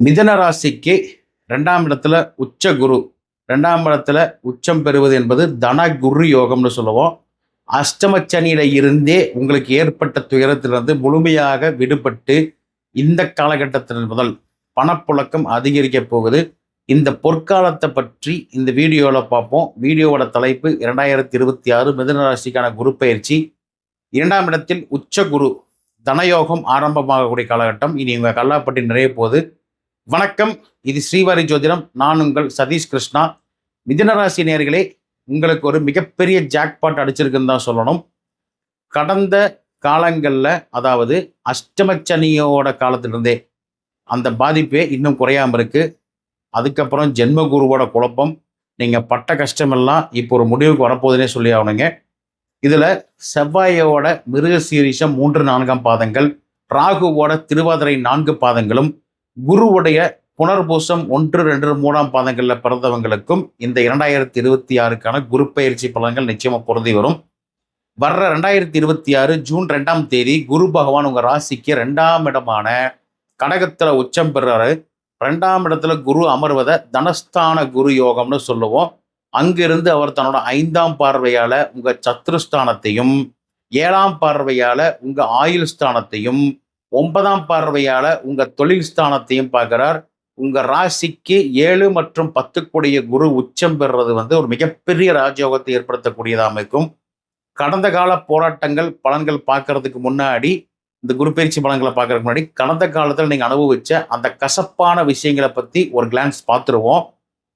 மிதன ராசிக்கு 2ஆம் இடத்துல உச்ச குரு. 2ஆம் இடத்துல உச்சம் பெறுவது என்பது தன குரு யோகம்னு சொல்லுவோம். அஷ்டமச்சனியில இருந்தே உங்களுக்கு ஏற்பட்ட துயரத்திலிருந்து முழுமையாக விடுபட்டு இந்த காலகட்டத்தில் முதல் பணப்புழக்கம் அதிகரிக்க போகுது. இந்த பொற்காலத்தை பற்றி இந்த வீடியோவில் பார்ப்போம். வீடியோவோட தலைப்பு 2026 மிதன ராசிக்கான குரு பயிற்சி. 2ஆம் இடத்தில் உச்ச குரு தனயோகம் ஆரம்பமாகக்கூடிய காலகட்டம். இனி உங்கள் கல்லாப்பட்டி நிறைய போகுது. வணக்கம், இது ஸ்ரீவாரி ஜோதிடம். நான் உங்கள் சதீஷ் கிருஷ்ணா. மிதுனராசி நேயர்களே, உங்களுக்கு ஒரு மிகப்பெரிய ஜாக்பாட் அடிச்சிருக்குன்னு தான் சொல்லணும். கடந்த காலங்களில், அதாவது அஷ்டமச்சனியோட காலத்திலிருந்தே அந்த பாதிப்பே இன்னும் குறையாமல் இருக்கு. அதுக்கப்புறம் ஜென்மகுருவோட குழப்பம், நீங்கள் பட்ட கஷ்டமெல்லாம் இப்போ ஒரு முடிவுக்கு வரப்போகுதுன்னே சொல்லி ஆகணுங்க. இதில் செவ்வாயோட மிருகசீரிஷம் 3-4 பாதங்கள், ராகுவோட திருவாதிரை 4 பாதங்களும், குருவுடைய புனர்பூசம் 1-2-3 பாதங்களில் பிறந்தவங்களுக்கும் இந்த 2026க்கான குரு பயிற்சி பலன்கள் நிச்சயமா பொருந்தி வரும். வர்ற 2026 ஜூன் 2ஆம் தேதி குரு பகவான் உங்க ராசிக்கு 2ஆம் இடமான கடகத்துல உச்சம் பெறாரு. 2ஆம் இடத்துல குரு அமர்வதை தனஸ்தான குரு யோகம்னு சொல்லுவோம். அங்கிருந்து அவர் தன்னோட 5ஆம் பார்வையால உங்க சத்ருஸ்தானத்தையும், 7ஆம் பார்வையால உங்க ஆயுள் ஸ்தானத்தையும், 9ஆம் பார்வையால உங்க தொழில் ஸ்தானத்தையும் பார்க்கிறார். உங்க ராசிக்கு 7 மற்றும் 10 கூடிய குரு உச்சம் பெறுறது ஒரு மிகப்பெரிய ராஜயோகத்தை ஏற்படுத்தக்கூடியதாக அமைக்கும். கடந்த கால போராட்டங்கள் பலன்கள் பார்க்கறதுக்கு முன்னாடி, இந்த குரு பயிற்சி பலன்களை பார்க்கறதுக்கு முன்னாடி கடந்த காலத்தில் நீங்க அனுபவிச்ச அந்த கசப்பான விஷயங்களை பத்தி ஒரு கிளான்ஸ் பார்த்துருவோம்.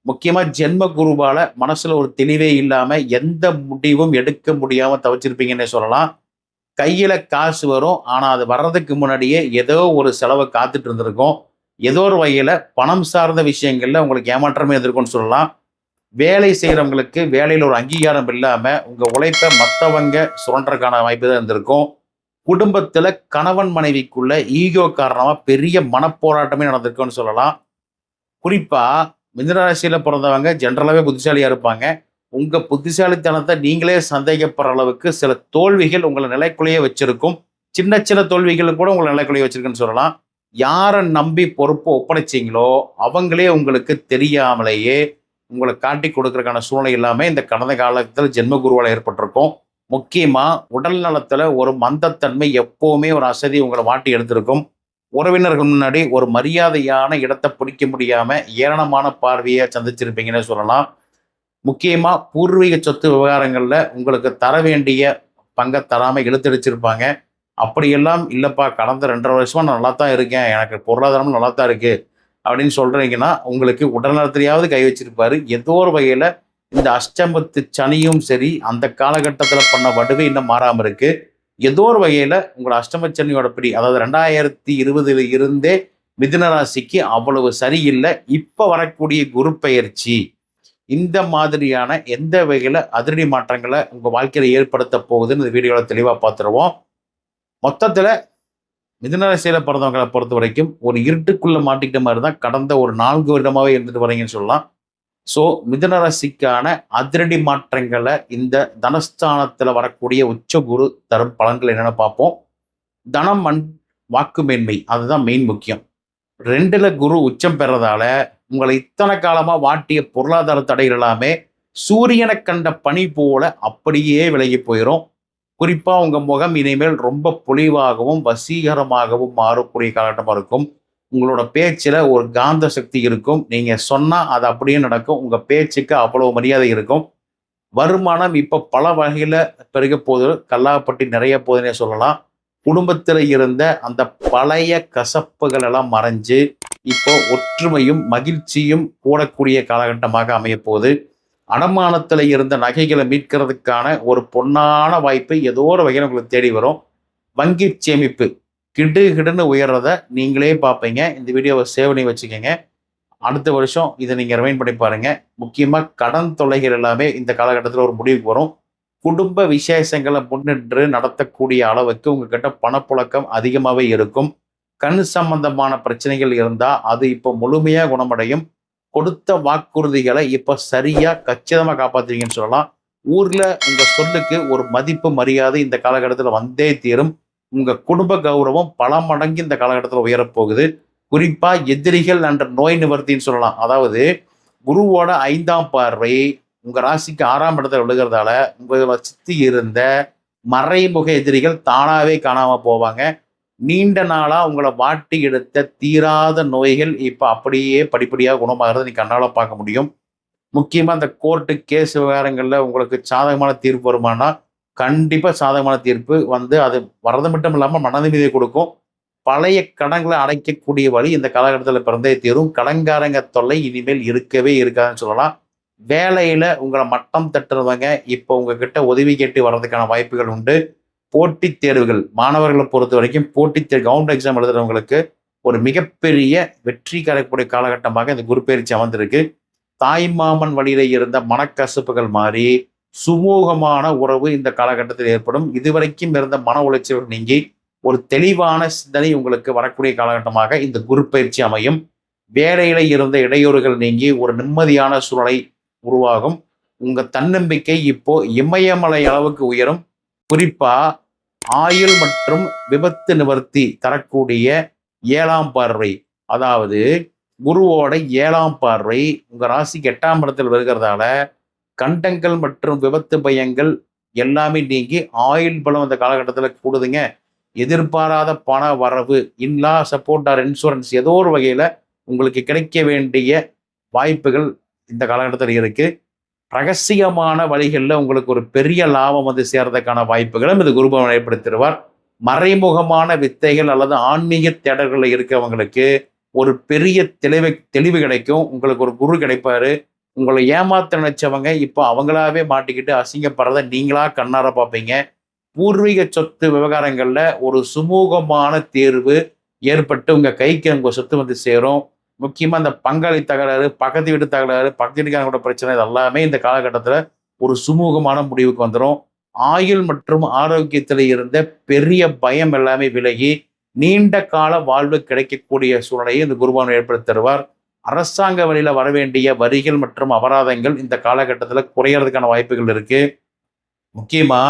முக்கியமா ஜென்ம குருவால மனசுல ஒரு தெளிவே இல்லாம எந்த முடிவும் எடுக்க முடியாம தவிச்சிருப்பீங்கன்னே சொல்லலாம். கையில் காசு வரும், ஆனால் அது வர்றதுக்கு முன்னாடியே ஏதோ ஒரு செலவை காத்துட்டு இருந்திருக்கும். ஏதோ ஒரு வகையில் பணம் சார்ந்த விஷயங்களில் உங்களுக்கு ஏமாற்றமே இருந்திருக்கும்னு சொல்லலாம். வேலை செய்கிறவங்களுக்கு வேலையில் ஒரு அங்கீகாரம் இல்லாமல் உங்கள் உழைப்பை மற்றவங்க சுரண்டறதுக்கான வாய்ப்பு தான் இருந்திருக்கும். குடும்பத்தில் கணவன் மனைவிக்குள்ள ஈகோ காரணமாக பெரிய மனப்போராட்டமே நடந்திருக்குன்னு சொல்லலாம். குறிப்பாக மிதுனராசியில் பிறந்தவங்க ஜென்ரலாகவே புத்திசாலியாக இருப்பாங்க. உங்கள் புத்திசாலித்தனத்தை நீங்களே சந்தேகப்படுற அளவுக்கு சில தோல்விகள் உங்களை நிலைக்குள்ளேயே வச்சிருக்கும். சின்ன சின்ன தோல்விகள் கூட உங்களை நிலைக்குள்ளேயே வச்சிருக்குன்னு சொல்லலாம். யாரை நம்பி பொறுப்பை ஒப்படைச்சிங்களோ அவங்களே உங்களுக்கு தெரியாமலேயே உங்களை காட்டி கொடுக்கறதுக்கான சூழ்நிலை எல்லாமே இந்த கடந்த காலத்தில் ஜென்மகுருவால் ஏற்பட்டிருக்கும். முக்கியமாக உடல் நலத்தில் ஒரு மந்தத்தன்மை, எப்போவுமே ஒரு அசதி உங்களை மாட்டி எடுத்திருக்கும். உறவினர்கள் முன்னாடி ஒரு மரியாதையான இடத்தை பிடிக்க முடியாமல் ஏளனமான பார்வையை சந்திச்சிருப்பீங்கன்னு சொல்லலாம். முக்கியமாக பூர்வீக சொத்து விவகாரங்களில் உங்களுக்கு தர வேண்டிய பங்கை தராமல் இழுத்தடிச்சிருப்பாங்க. அப்படியெல்லாம் இல்லைப்பா, கடந்த 2.5 வருஷமாக நான் நல்லா தான் இருக்கேன், எனக்கு பொருளாதாரமும் நல்லா தான் இருக்குது அப்படின்னு சொல்கிறீங்கன்னா உங்களுக்கு உடல்நலத்திலேயாவது கை வச்சிருப்பாரு. ஏதோ ஒரு வகையில் இந்த அஷ்டமத்து சனியும் சரி, அந்த காலகட்டத்தில் பண்ண வடுவே இன்னும் மாறாமல் இருக்குது. ஏதோ ஒரு வகையில் உங்களை அஷ்டமச்சனியோட பிடி, அதாவது 2020 இருந்தே மிதுன ராசிக்கு அவ்வளவு சரியில்லை. இப்போ வரக்கூடிய குரு பயிற்சி இந்த மாதிரியான எந்த வகையில் அதிரடி மாற்றங்களை உங்கள் வாழ்க்கையில் ஏற்படுத்த போகுதுன்னு இந்த வீடியோவில் தெளிவாக பார்த்துருவோம். மொத்தத்தில் மிதுன ராசியில் பிறந்தவங்களை பொறுத்த வரைக்கும் ஒரு இருட்டுக்குள்ளே மாட்டிக்கிட்ட மாதிரி தான் கடந்த ஒரு 4 வருடமாகவே இருந்துட்டு வரீங்கன்னு சொல்லலாம். ஸோ மிதுன ராசிக்கான அதிரடி மாற்றங்களை இந்த தனஸ்தானத்தில் வரக்கூடிய உச்ச குரு தரும் பலன்கள் என்னென்னு பார்ப்போம். தனம் வாக்கு மேன்மை, அதுதான் மெயின் முக்கியம். 2ல் குரு உச்சம் பெறதால உங்களை இத்தனை காலமா வாட்டிய பொருளாதார தடைகள் எல்லாமே சூரியனை கண்ட பனி போல அப்படியே விலகி போயிடும். குறிப்பா உங்க முகம் இனிமேல் ரொம்ப பொலிவாகவும் வசீகரமாகவும் மாறக்கூடிய காலகட்டமா இருக்கும். உங்களோட பேச்சுல ஒரு காந்த சக்தி இருக்கும். நீங்க சொன்னா அது அப்படியே நடக்கும். உங்க பேச்சுக்கு அவ்வளவு மரியாதை இருக்கும். வருமானம் இப்ப பல வகையில பெருக போது, கல்லாப்பட்டி நிறைய போதுன்னே சொல்லலாம். குடும்பத்தில் இருந்த அந்த பழைய கசப்புகள் எல்லாம் மறைஞ்சு இப்போ ஒற்றுமையும் மகிழ்ச்சியும் கூடக்கூடிய காலகட்டமாக அமைய போகுது. அடமானத்தில் இருந்த நகைகளை மீட்கிறதுக்கான ஒரு பொன்னான வாய்ப்பு ஏதோ ஒரு வகையில் உங்களுக்கு தேடி வரும். வங்கி சேமிப்பு கிடுன்னு உயர்றத நீங்களே பார்ப்பீங்க. இந்த வீடியோவை சேவ் பண்ணி வச்சுக்கோங்க. அடுத்த வருஷம் இதை நீங்கள் ரிமைண்ட் பண்ணி பாருங்க. முக்கியமாக கடன் தொல்லைகள் எல்லாமே இந்த காலகட்டத்தில் ஒரு முடிவுக்கு வரும். குடும்ப விசேஷங்களை முன்னின்று நடத்தக்கூடிய அளவுக்கு உங்ககிட்ட பணப்புழக்கம் அதிகமாகவே இருக்கும். கண் சம்பந்தமான பிரச்சனைகள் இருந்தால் அது இப்போ முழுமையாக குணமடையும். கொடுத்த வாக்குறுதிகளை இப்போ சரியாக கச்சிதமாக காப்பாற்றுவீங்கன்னு சொல்லலாம். ஊரில் உங்கள் சொல்லுக்கு ஒரு மதிப்பு மரியாதை இந்த காலகட்டத்தில் வந்தே தீரும். உங்கள் குடும்ப கௌரவம் பல மடங்கு இந்த காலகட்டத்தில் உயரப்போகுது. குறிப்பா எதிரிகள் என்ற நோய் நிவர்த்தின்னு சொல்லலாம். அதாவது குருவோட 5ஆம் பார்வை உங்க ராசிக்கு 6ஆம் இடத்துல விழுகிறதால உங்களை சுத்தி இருந்த மறைமுக எதிரிகள் தானாவே காணாம போவாங்க. நீண்ட நாளா உங்களை வாட்டி எடுத்த தீராத நோய்கள் இப்ப அப்படியே படிப்படியா குணமாகறத நீ கண்ணால பார்க்க முடியும். முக்கியமா இந்த கோர்ட்டு கேஸ் விவகாரங்கள்ல உங்களுக்கு சாதகமான தீர்ப்பு வருமானா, கண்டிப்பா சாதகமான தீர்ப்பு வந்து அது வர்றது மட்டும் இல்லாம மன நிம்மதியை கொடுக்கும். பழைய கடன்களை அடைக்கக்கூடிய வழி இந்த காலகட்டத்தில பிறந்தே தீரும். கடன்காரங்க தொல்லை இனிமேல் இருக்கவே இருக்காதுன்னு சொல்லலாம். வேலையில உங்கள மட்டம் தட்டுறவங்க இப்போ உங்ககிட்ட உதவி கேட்டு வர்றதுக்கான வாய்ப்புகள் உண்டு. போட்டித் தேர்வுகள் மாணவர்கள பொறுத்தவரைக்கும் போட்டித் தேர்வு கவர்மெண்ட் எக்ஸாம் எழுதுறவங்களுக்கு ஒரு மிகப்பெரிய வெற்றி கிடைக்கக்கூடிய காலகட்டமாக இந்த குரு பெயர்ச்சி அமர்ந்திருக்கு. தாய்மாமன் வழியில இருந்த மனக்கசப்புகள் மாறி சுமூகமான உறவு இந்த காலகட்டத்தில் ஏற்படும். இதுவரைக்கும் இருந்த மன உளைச்சல்கள் நீங்கி ஒரு தெளிவான சிந்தனை உங்களுக்கு வரக்கூடிய காலகட்டமாக இந்த குரு பயிற்சி அமையும். வேலையில இருந்த இடையூறுகள் நீங்கி ஒரு நிம்மதியான சூழலை உருவாகும். உங்க தன்னம்பிக்கை இப்போ இமயமலை அளவுக்கு உயரும். குறிப்பா ஆயுள் மற்றும் விபத்து நிவர்த்தி தரக்கூடிய 7ஆம் பார்வை, அதாவது குருவோட 7ஆம் பார்வை உங்க ராசிக்கு 8ஆம் இடத்தில் வருகிறதால கண்டங்கள் மற்றும் விபத்து பயங்கள் எல்லாமே நீங்கி ஆயுள் பலம் அந்த காலகட்டத்தில் கூடுதுங்க. எதிர்பாராத பண வரவு, இன்லா சப்போர்ட் ஆர் இன்சூரன்ஸ் ஏதோ ஒரு வகையில உங்களுக்கு கிடைக்க வேண்டிய வாய்ப்புகள் இந்த காலகட்டத்தில் இருக்கு. ரகசியமான வழிகளில் உங்களுக்கு ஒரு பெரிய லாபம் வந்து சேர்றதுக்கான வாய்ப்புகளும் இது குருபவன் ஏற்படுத்திடுவார். மறைமுகமான வித்தைகள் அல்லது ஆன்மீக தேடல்களில் இருக்கிறவங்களுக்கு ஒரு பெரிய தெளிவு கிடைக்கும். உங்களுக்கு ஒரு குரு கிடைப்பாரு. உங்களை ஏமாத்த நினைச்சவங்க இப்போ அவங்களாவே மாட்டிக்கிட்டு அசிங்கப்படுறத நீங்களா கண்ணார பார்ப்பீங்க. பூர்வீக சொத்து விவகாரங்கள்ல ஒரு சுமூகமான தேர்வு ஏற்பட்டு உங்க கைக்கு உங்க சொத்து வந்து சேரும். முக்கியமா இந்த பங்காளி தகராறு, பக்கத்து வீட்டு தகராறு, பக்கத்து வீட்டுக்காரங்களோட பிரச்சனை இது எல்லாமே இந்த காலகட்டத்துல ஒரு சுமூகமான முடிவுக்கு வந்துடும். ஆயுள் மற்றும் ஆரோக்கியத்தில் இருந்த பெரிய பயம் எல்லாமே விலகி நீண்ட கால வாழ்வு கிடைக்கக்கூடிய சூழ்நிலையை இந்த குருபவன் ஏற்படுத்தி தருவார். அரசாங்க வழியில வரவேண்டிய வரிகள் மற்றும் அபராதங்கள் இந்த காலகட்டத்தில் குறையறதுக்கான வாய்ப்புகள் இருக்கு. முக்கியமா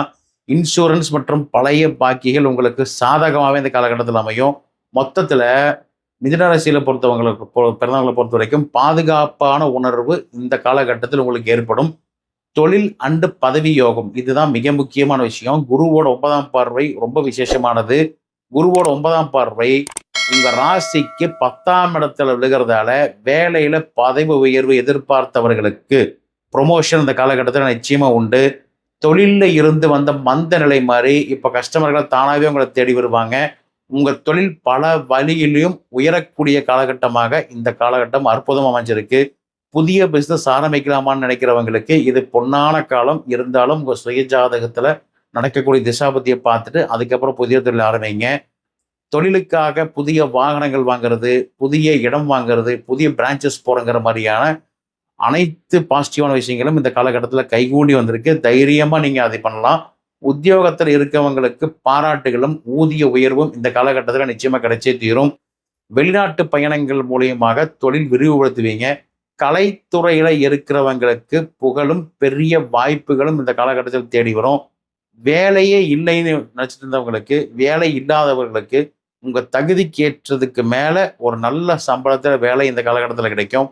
இன்சூரன்ஸ் மற்றும் பழைய பாக்கிகள் உங்களுக்கு சாதகமாகவே இந்த காலகட்டத்தில் அமையும். மொத்தத்துல மிதுன ராசியில பிறந்தவங்களை பொறுத்த வரைக்கும் பாதுகாப்பான உணர்வு இந்த காலகட்டத்தில் உங்களுக்கு ஏற்படும். தொழில் அண்டு பதவி யோகம் இதுதான் மிக முக்கியமான விஷயம். குருவோட 9ஆம் பார்வை ரொம்ப விசேஷமானது. குருவோட 9ஆம் பார்வை உங்க ராசிக்கு 10ஆம் இடத்துல விழுகிறதால வேலையில பதவி உயர்வு எதிர்பார்த்தவர்களுக்கு ப்ரொமோஷன் இந்த காலகட்டத்தில் நிச்சயமா உண்டு. தொழிலில் இருந்து வந்த மந்த நிலை மாதிரி இப்போ கஸ்டமர்கள் தானாகவே உங்களை தேடி வருவாங்க. உங்கள் தொழில் பல வழியிலையும் உயரக்கூடிய காலகட்டமாக இந்த காலகட்டம் அற்புதம் அமைஞ்சிருக்கு. புதிய பிஸ்னஸ் ஆரம்பிக்கலாமான்னு நினைக்கிறவங்களுக்கு இது பொன்னான காலம். இருந்தாலும் உங்கள் சுய ஜாதகத்தில் நடக்கக்கூடிய திசாபத்தியை பார்த்துட்டு அதுக்கப்புறம் புதிய தொழில் ஆரம்பிங்க. தொழிலுக்காக புதிய வாகனங்கள் வாங்குறது, புதிய இடம் வாங்குறது, புதிய பிரான்ச்சஸ் போறங்கிற மாதிரியான அனைத்து பாசிட்டிவான விஷயங்களும் இந்த காலகட்டத்தில் கைகூடி வந்திருக்கு. தைரியமாக நீங்கள் அதை பண்ணலாம். உத்தியோகத்தில் இருக்கவங்களுக்கு பாராட்டுகளும் ஊதிய உயர்வும் இந்த காலகட்டத்தில் நிச்சயமாக கிடைச்சே தீரும். வெளிநாட்டு பயணங்கள் மூலியமாக தொழில் விரிவுபடுத்துவீங்க. கலைத்துறையில் இருக்கிறவங்களுக்கு புகழும் பெரிய வாய்ப்புகளும் இந்த காலகட்டத்தில் தேடி வரும். வேலையே இல்லைன்னு நினச்சிட்டு இருந்தவங்களுக்கு, வேலை இல்லாதவர்களுக்கு உங்கள் தகுதிக்கு ஏற்றதுக்கு மேலே ஒரு நல்ல சம்பளத்தில் வேலை இந்த காலகட்டத்தில் கிடைக்கும்.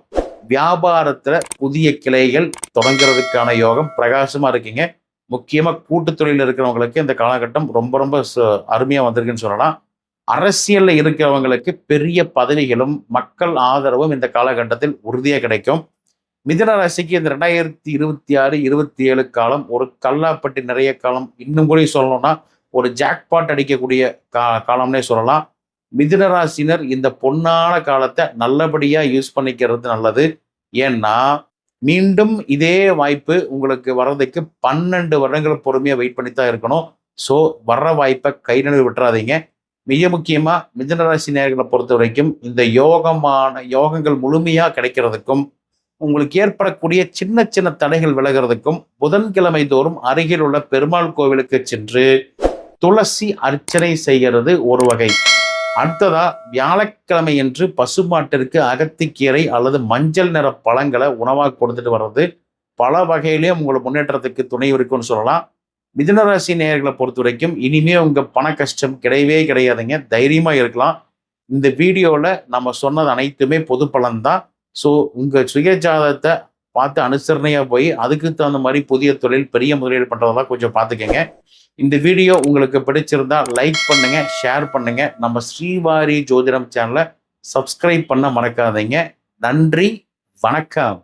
வியாபாரத்தில் புதிய கிளைகள் தொடங்குறதுக்கான யோகம் பிரகாசமாக இருக்கீங்க. முக்கியமாக கூட்டு தொழிலில் இருக்கிறவங்களுக்கு இந்த காலகட்டம் ரொம்ப ரொம்ப அருமையாக வந்திருக்குன்னு சொல்லலாம். அரசியலில் இருக்கிறவங்களுக்கு பெரிய பதவிகளும் மக்கள் ஆதரவும் இந்த காலகட்டத்தில் உறுதியாக கிடைக்கும். மிதுன ராசிக்கு இந்த 2026, 27 காலம் ஒரு கல்லாப்பட்டி நிறைய காலம். இன்னும் கூட சொல்லணும்னா ஒரு ஜாக்பாட் அடிக்கக்கூடிய காலம்னே சொல்லலாம். மிதுன ராசினர் இந்த பொன்னான காலத்தை நல்லபடியாக யூஸ் பண்ணிக்கிறது நல்லது. ஏன்னா மீண்டும் இதே வாய்ப்பு உங்களுக்கு வர்றதுக்கு 12 வருடங்கள் பொறுமையாக வெயிட் பண்ணி தான் இருக்கணும். ஸோ வர்ற வாய்ப்பை கை நழுவி விட்டுறாதீங்க. மிக முக்கியமாக மிதுன ராசி நேயர்களை பொறுத்த வரைக்கும் இந்த யோகங்கள் முழுமையாக கிடைக்கிறதுக்கும் உங்களுக்கு ஏற்படக்கூடிய சின்ன சின்ன தடைகள் விலகிறதுக்கும் புதன்கிழமை தோறும் அருகில் உள்ள பெருமாள் கோவிலுக்கு சென்று துளசி அர்ச்சனை செய்கிறது ஒரு வகை. அடுத்ததா வியாழக்கிழமை என்று பசுமாட்டிற்கு அகத்திக்கீரை அல்லது மஞ்சள் நிற பழங்களை உணவாக கொடுத்துட்டு வர்றது பல வகையிலையும் உங்களை முன்னேற்றத்துக்கு துணை இருக்குன்னு சொல்லலாம். மிதுன ராசி நேயர்களை பொறுத்த வரைக்கும் இனிமே உங்க பண கஷ்டம் கிடையவே கிடையாதுங்க. தைரியமா இருக்கலாம். இந்த வீடியோவில் நம்ம சொன்னது அனைத்துமே பொது பலன் தான். ஸோ உங்கள் சுயஜாதகத்தை பார்த்து அனுசரணையாக போய் அதுக்கு தகுந்த மாதிரி புதிய தொழில் பெரிய முதலீடு பண்ணுறதெல்லாம் கொஞ்சம் பார்த்துக்கங்க. இந்த வீடியோ உங்களுக்கு பிடிச்சிருந்தா லைக் பண்ணுங்க, ஷேர் பண்ணுங்க. நம்ம ஸ்ரீவாரி ஜோதிடம் சேனலை சப்ஸ்கிரைப் பண்ண மறக்காதீங்க. நன்றி, வணக்கம்.